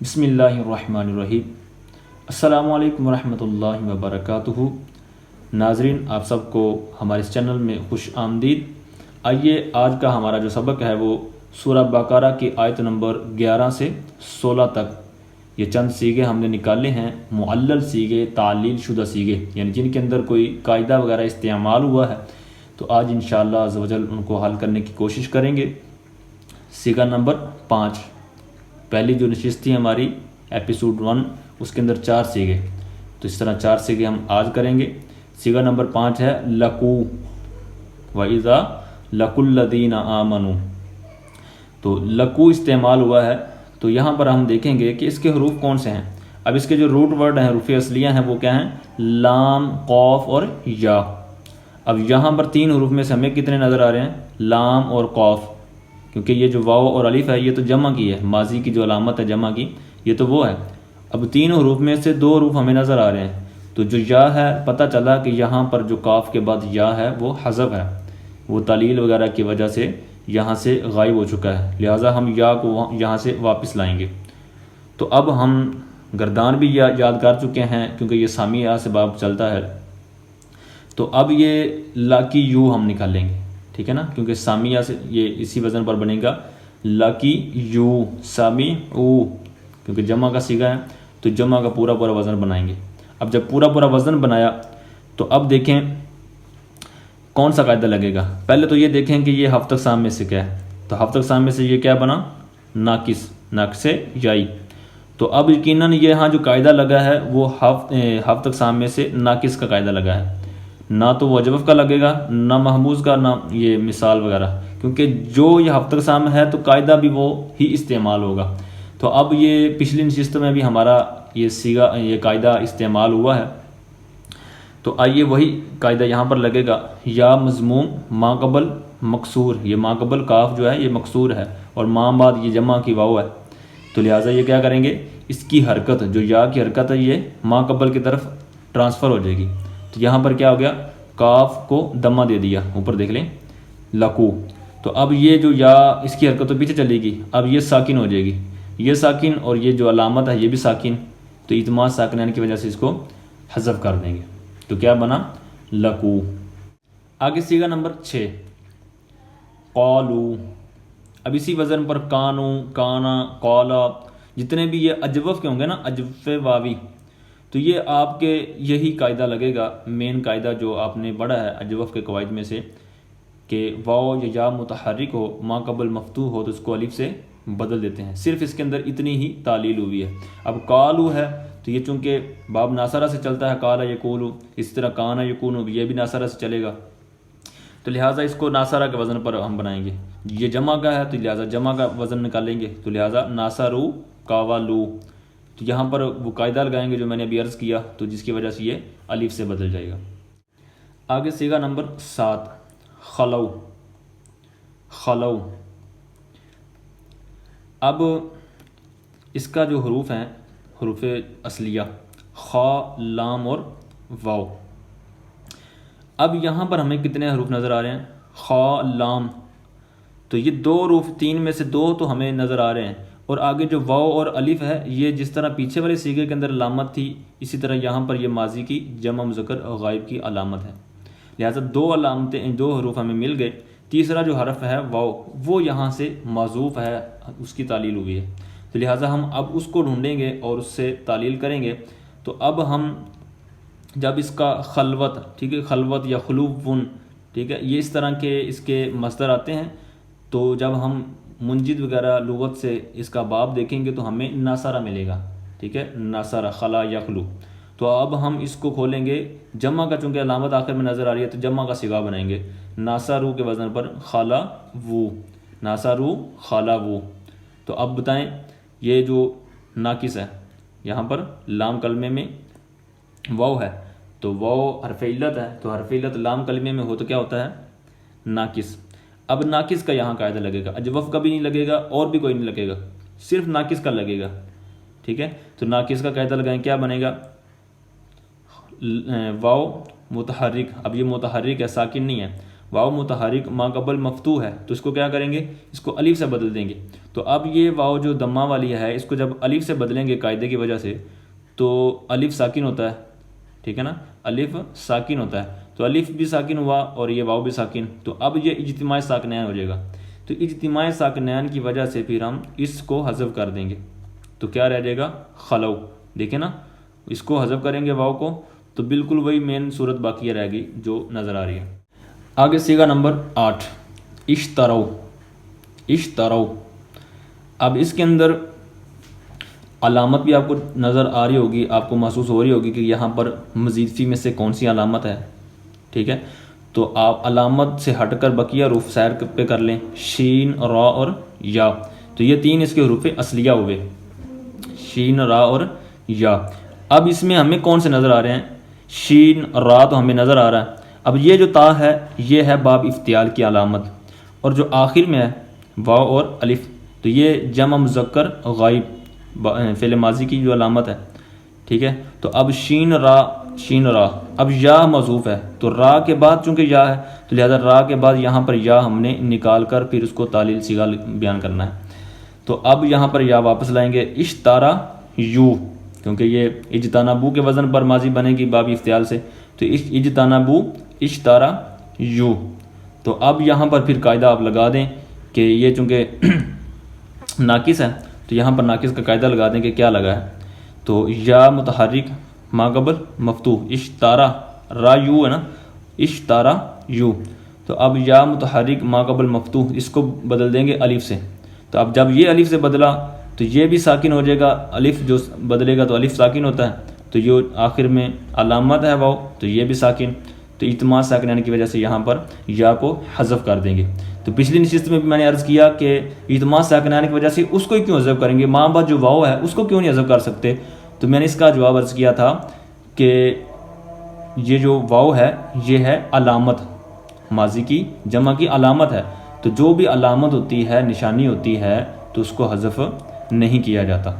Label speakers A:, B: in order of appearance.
A: بسم اللہ الرحمن الرحیم۔ السلام علیکم ورحمۃ اللہ وبرکاتہ۔ ناظرین، آپ سب کو ہمارے اس چینل میں خوش آمدید۔ آئیے آج کا ہمارا جو سبق ہے وہ سورہ بقرہ کی آیت نمبر 11 سے 16 تک یہ چند سیغے ہم نے نکالے ہیں، معلل سیغے، تعلیل شدہ سیغے، یعنی جن کے اندر کوئی قاعدہ وغیرہ استعمال ہوا ہے، تو آج انشاءاللہ عز و جل ان کو حل کرنے کی کوشش کریں گے۔ سیغہ نمبر 5، پہلی جو نشست تھی ہماری ایپیسوڈ 1، اس کے اندر 4 سیغے، تو اس طرح 4 سیغے ہم آج کریں گے۔ سیغہ نمبر 5 ہے لَقُو وَإِذَا لَقُوا الَّذِينَ آمَنُوا۔ تو لَقُو استعمال ہوا ہے، تو یہاں پر ہم دیکھیں گے کہ اس کے حروف کون سے ہیں۔ اب اس کے جو روٹ ورڈ ہیں، حروف اصلیہ ہیں، وہ کیا ہیں؟ لام، قاف اور یا۔ اب یہاں پر 3 حروف میں سے ہمیں کتنے نظر آ رہے ہیں؟ لام اور قاف، کیونکہ یہ جو واو اور الف ہے یہ تو جمع کی ہے، ماضی کی جو علامت ہے جمع کی، یہ تو وہ ہے۔ اب 3 حروف میں سے 2 حروف ہمیں نظر آ رہے ہیں، تو جو یا ہے، پتہ چلا کہ یہاں پر جو کاف کے بعد یا ہے وہ حذف ہے، وہ تعلیل وغیرہ کی وجہ سے یہاں سے غائب ہو چکا ہے، لہٰذا ہم یا کو یہاں سے واپس لائیں گے۔ تو اب ہم گردان بھی یاد کر چکے ہیں، کیونکہ یہ سامیہ سے باب چلتا ہے، تو اب یہ لا کی یو ہم نکالیں گے، ٹھیک ہے نا، کیونکہ سامیہ سے یہ اسی وزن پر بنے گا، لا کی یو سامی او، کیونکہ جمع کا صیغہ ہے تو جمع کا پورا وزن بنائیں گے۔ اب جب پورا وزن بنایا تو اب دیکھیں کون سا قاعدہ لگے گا۔ پہلے تو یہ دیکھیں کہ یہ ہفتہ اقسام میں سے کیا ہے، تو ہفتہ اقسام میں سے یہ کیا بنا؟ ناقص یائی۔ تو اب یقیناً یہ ہاں جو قاعدہ لگا ہے وہ ہفتہ اقسام میں سے ناقص کا قاعدہ لگا ہے، نہ تو وہ جوف کا لگے گا، نہ محموز کا، نہ یہ مثال وغیرہ، کیونکہ جو یہ ہفتہ اقسام ہے تو قاعدہ بھی وہ ہی استعمال ہوگا۔ تو اب یہ پچھلی نشست میں بھی ہمارا یہ قاعدہ استعمال ہوا ہے، تو آئیے وہی قاعدہ یہاں پر لگے گا۔ یا مضموم ما قبل مکسور، یہ ما قبل کاف جو ہے یہ مکسور ہے، اور ما بعد یہ جمع کی واو ہے، تو لہٰذا یہ کیا کریں گے، اس کی حرکت، جو یا کی حرکت ہے یہ ما قبل کی طرف ٹرانسفر ہو جائے گی۔ تو یہاں پر کیا ہو گیا، کاف کو دمہ دے دیا، اوپر دیکھ لیں لقو، تو اب یہ جو یا اس کی حرکت تو پیچھے چلے گی، اب یہ ساکن ہو جائے گی، یہ ساکن اور یہ جو علامت ہے یہ بھی ساکن، تو اجتماع ساکنین کی وجہ سے اس کو حذف کر دیں گے، تو کیا بنا؟ لقو۔ آگے صیغہ نمبر 6 قالو۔ اب اسی وزن پر کانو، کانا، قالا، جتنے بھی یہ اجوف کے ہوں گے نا، اجوف واوی، تو یہ آپ کے یہی قاعدہ لگے گا، مین قاعدہ جو آپ نے پڑھا ہے اجوف کے قواعد میں سے، کہ واو یا متحرک ہو، ما قبل مفتوح ہو تو اس کو الف سے بدل دیتے ہیں، صرف اس کے اندر اتنی ہی تعلیل ہوئی ہے۔ اب قالو ہے تو یہ چونکہ باب ناصرہ سے چلتا ہے، قال یقولو، اس طرح کانا یکونو یہ بھی ناصرہ سے چلے گا، تو لہٰذا اس کو ناصرہ کے وزن پر ہم بنائیں گے۔ یہ جمع کا ہے تو لہٰذا جمع کا وزن نکالیں گے، تو لہٰذا ناصرو قاولو، تو یہاں پر وہ قاعدہ لگائیں گے جو میں نے ابھی عرض کیا، تو جس کی وجہ سے یہ الف سے بدل جائے گا۔ آگے صیغہ نمبر 7 خلو۔ خلو، اب اس کا جو حروف ہیں، حروف اصلیہ خا، لام اور واو، اب یہاں پر ہمیں کتنے حروف نظر آ رہے ہیں؟ خا، لام، تو یہ 2 حروف، 3 میں سے 2 تو ہمیں نظر آ رہے ہیں، اور آگے جو واو اور الف ہے یہ جس طرح پیچھے والے صیغے کے اندر علامت تھی، اسی طرح یہاں پر یہ ماضی کی جمع مذکر غائب کی علامت ہے، لہٰذا 2 علامتیں، 2 حروف ہمیں مل گئے۔ تیسرا جو حرف ہے واو، وہ یہاں سے معذوف ہے، اس کی تعلیل ہوئی ہے، تو لہٰذا ہم اب اس کو ڈھونڈیں گے اور اس سے تعلیل کریں گے۔ تو اب ہم جب اس کا خلوت، ٹھیک ہے، خلوت یا خلوون، ٹھیک ہے، یہ اس طرح کے اس کے مصدر آتے ہیں، تو جب ہم منجد وغیرہ لغت سے اس کا باب دیکھیں گے تو ہمیں ناصرہ ملے گا، ٹھیک ہے، ناصرہ، خلا یخلو۔ تو اب ہم اس کو کھولیں گے، جمع کا چونکہ علامت آخر میں نظر آ رہی ہے تو جمع کا صیغہ بنائیں گے، ناصرو کے وزن پر خالا وو، ناصرو خالا وو۔ تو اب بتائیں یہ جو ناقص ہے، یہاں پر لام کلمے میں واو ہے، تو واو حرف علت ہے، تو حرف علت لام کلمے میں ہو تو کیا ہوتا ہے؟ ناقص۔ اب ناقص کا یہاں قاعدہ لگے گا، اجوف کا بھی نہیں لگے گا اور بھی کوئی نہیں لگے گا، صرف ناقص کا لگے گا، ٹھیک ہے، تو ناقص کا قاعدہ لگائیں، کیا بنے گا؟ واو متحرک، اب یہ متحرک ہے، ساکن نہیں ہے، واو متحرک ما قبل مفتوح ہے، تو اس کو کیا کریں گے؟ اس کو الف سے بدل دیں گے، تو اب یہ واو جو دمہ والی ہے اس کو جب الف سے بدلیں گے قاعدے کی وجہ سے تو الف ساکن ہوتا ہے، ٹھیک ہے نا، الف ساکن ہوتا ہے، تو الف بھی ساکن ہوا اور یہ واو بھی ساکن، تو اب یہ اجتماع ساکنین ہو جائے گا، تو اجتماع ساکنین کی وجہ سے پھر ہم اس کو حذف کر دیں گے، تو کیا رہ جائے گا خلو، دیکھیں نا، اس کو حذف کریں گے واو کو تو بالکل وہی مین صورت باقی رہے گی جو نظر آ رہی ہے۔ آگے صیغہ نمبر 8 اشترو، اشترو، اب اس کے اندر علامت بھی آپ کو نظر آ رہی ہوگی، آپ کو محسوس ہو رہی ہوگی کہ یہاں پر مزید فی میں سے کون سی علامت ہے، ٹھیک ہے، تو آپ علامت سے ہٹ کر بقیہ حروف سیر پہ کر لیں، شین، را اور یا، تو یہ تین اس کے حروف اصلیہ ہوئے، شین، را اور یا۔ اب اس میں ہمیں کون سے نظر آ رہے ہیں؟ شین، را تو ہمیں نظر آ رہا ہے، اب یہ جو تا ہے یہ ہے باب افتعال کی علامت، اور جو آخر میں ہے واو اور الف تو یہ جمع مذکر غائب فعل ماضی کی جو علامت ہے، ٹھیک ہے، تو اب شین، را، شین، را، اب یا محذوف ہے تو را کے بعد چونکہ یا ہے تو لہذا را کے بعد یہاں پر یا ہم نے نکال کر پھر اس کو تعلیل صیغہ بیان کرنا ہے، تو اب یہاں پر یا واپس لائیں گے، اشتارا یو، کیونکہ یہ اجتنبو کے وزن پر ماضی بنے گی باب افتعال سے، تو اجتنبو اشتارا یو، تو اب یہاں پر پھر قاعدہ آپ لگا دیں کہ یہ چونکہ ناقص ہے تو یہاں پر ناقص کا قاعدہ لگا دیں کہ کیا لگا ہے، تو یا متحرک ما قبل مفتوح، اشتارا، را یو ہے نا، اشتارا یو، تو اب یا متحرک ما قبل مفتوح اس کو بدل دیں گے الف سے، تو اب جب یہ الف سے بدلا تو یہ بھی ساکن ہو جائے گا، الف جو بدلے گا تو الف ساکن ہوتا ہے، تو یہ آخر میں علامت ہے واو تو یہ بھی ساکن، تو اجتماع ساکنین کی وجہ سے یہاں پر یا کو حذف کر دیں گے۔ تو پچھلی نشست میں بھی میں نے عرض کیا کہ اجتماع ساکنین کی وجہ سے اس کو کیوں حذف کریں گے، ماں بعد جو واو ہے اس کو کیوں نہیں حذف کر سکتے، تو میں نے اس کا جواب عرض کیا تھا کہ یہ جو واو ہے یہ ہے علامت، ماضی کی جمع کی علامت ہے، تو جو بھی علامت ہوتی ہے، نشانی ہوتی ہے، تو اس کو حذف نہیں کیا جاتا۔